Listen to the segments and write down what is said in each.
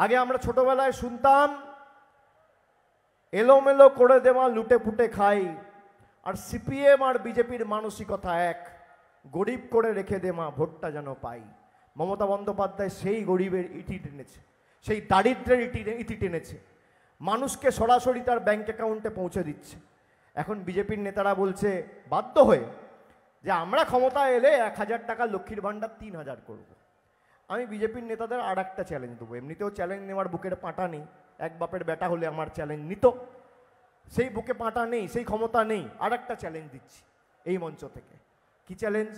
আগে আমরা ছোটবেলায় শুনতাম এলোমেলো করে দেওয়া লুটে পুটে খাই, আর সিপিএম আর বিজেপির মানসিকতা এক, গরিব করে রেখে দে মা ভোটটা যেন পাই। মমতা বন্দ্যোপাধ্যায় সেই গরিবের ইটি টেনেছে, সেই দারিদ্রের ইটি টেনেছে, মানুষকে সরাসরি তার ব্যাংক অ্যাকাউন্টে পৌঁছে দিচ্ছে। এখন বিজেপির নেতারা বলছে বাধ্য হয়ে যে আমরা ক্ষমতায় এলে 1000 টাকা লক্ষ্মীর ভাণ্ডার 3000 করব। আমি বিজেপির নেতাদের আর একটা চ্যালেঞ্জ দেবো, এমনিতেও চ্যালেঞ্জ নেওয়ার বুকের পাঁটা নেই, এক বাপের বেটা হলে আমার চ্যালেঞ্জ নিত, সেই বুকে পাঁটা নেই, সেই ক্ষমতা নেই, আর একটা চ্যালেঞ্জ দিচ্ছি এই মঞ্চ থেকে। কি চ্যালেঞ্জ?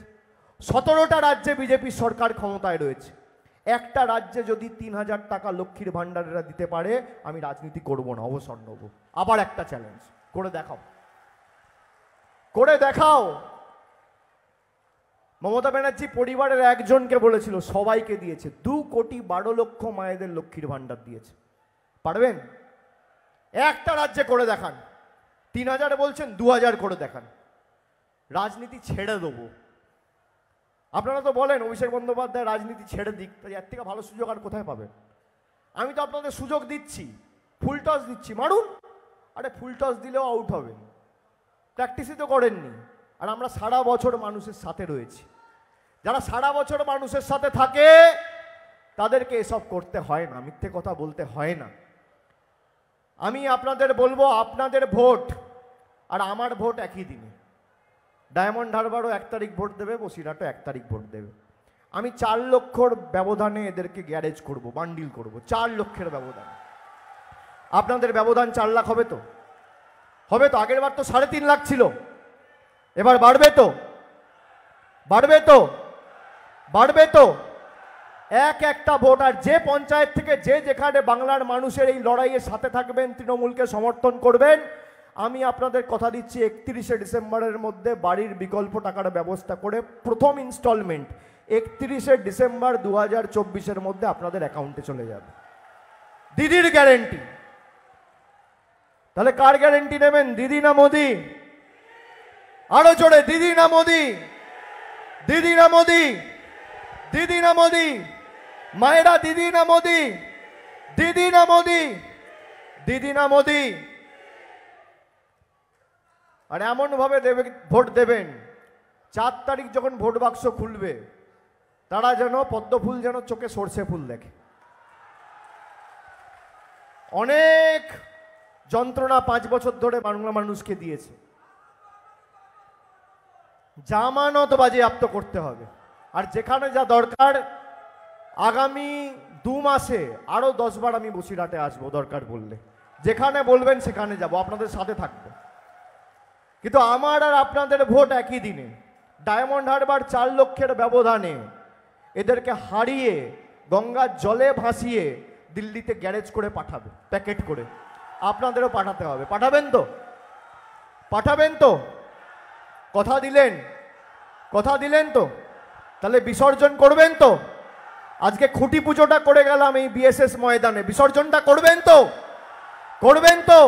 17টা রাজ্যে বিজেপির সরকার ক্ষমতায় রয়েছে, একটা রাজ্যে যদি 3000 টাকা লক্ষ্মীর ভাণ্ডারেরা দিতে পারে আমি রাজনীতি করব না, অবসর নেব। আবার একটা চ্যালেঞ্জ, করে দেখাও, করে দেখাও। মমতা ব্যানার্জি পরিবারের একজনকে বলেছিল, সবাইকে দিয়েছে, 2,12,00,000 মায়েদের লক্ষ্মীর ভাণ্ডার দিয়েছে। পারবেন? একটা রাজ্যে করে দেখান। 3000 বলছেন, 2000 করে দেখান, রাজনীতি ছেড়ে দেবো। আপনারা তো বলেন অভিষেক বন্দ্যোপাধ্যায় রাজনীতি ছেড়ে দিক, তাই এর থেকে ভালো সুযোগ আর কোথায় পাবেন? আমি তো আপনাদের সুযোগ দিচ্ছি, ফুল টস দিচ্ছি, মারুন। আরে ফুল টস দিলেও আউট হবেন, প্র্যাকটিসই তো করেননি। আর আমরা সারা বছর মানুষের সাথে রয়েছি, যারা সারা বছর মানুষের সাথে থাকে তাদেরকে এসব করতে হয় না, মিথ্যে কথা বলতে হয় না। আমি আপনাদের বলবো, আপনাদের ভোট আর আমার ভোট একই দিনে। ডায়মন্ড হারবারও 1 তারিখ ভোট দেবে, বসিরহাটও 1 তারিখ ভোট দেবে। আমি 4 লক্ষর ব্যবধানে এদেরকে গ্যারেজ করব, বান্ডিল করব, 4 লক্ষের ব্যবধানে। আপনাদের ব্যবধান 4 লাখ হবে তো? হবে তো? আগের বার তো 3.5 লাখ ছিল, এবার বাড়বে তো? বাড়বে তো? বাড়বে তো? একটা ভোট। আর যে পঞ্চায়েত থেকে যে যেখানে বাংলার মানুষের এই লড়াইয়ের সাথে থাকবেন, তৃণমূলকে সমর্থন করবেন, আমি আপনাদের কথা দিচ্ছি 31শে ডিসেম্বরের মধ্যে বাড়ির বিকল্প টাকার ব্যবস্থা করে প্রথম ইনস্টলমেন্ট 31শে ডিসেম্বর 2024-এর মধ্যে আপনাদের অ্যাকাউন্টে চলে যাবে। দিদির গ্যারেন্টি। তাহলে কার গ্যারেন্টি নেবেন, দিদি না মোদি? আরো জোরে, দিদি না মোদি? দিদি না মোদি? দিদি না মোদি? মায়েরা দিদি না মোদি? দিদি না মোদি? দিদি না মোদি? আর এমন ভাবে ভোট দেবেন, 4 তারিখ যখন ভোট বাক্স খুলবে তারা যেন পদ্ম ফুল যেন চোখে সর্ষে ফুল দেখে। অনেক যন্ত্রণা 5 বছর ধরে বাংলা মানুষকে দিয়েছে, জামানত বাজেয়াপ্ত করতে হবে। আর যেখানে যা দরকার, আগামী 2 মাসে আরো 10 বার আমি বসিরহাটে আসবো, দরকার পড়লে যেখানে বলবেন সেখানে যাব, আপনাদের সাথে থাকবো। কিন্তু আমার আর আপনাদের ভোট একই দিনে। ডায়মন্ড হারবার 4 লক্ষের ব্যবধানে এদেরকে হারিয়ে গঙ্গার জলে ভাসিয়ে দিল্লিতে গ্যারেজ করে পাঠাবে, প্যাকেট করে। আপনাদেরও পাঠাতে হবে, পাঠাবেন তো? পাঠাবেন তো? কথা দিলেন? কথা দিলেন তো? তাহলে বিসর্জন করবেন তো? আজকে খুঁটি পুজোটা করে গেলাম এই বিএসএস ময়দানে, বিসর্জনটা করবেন তো? করবেন তো?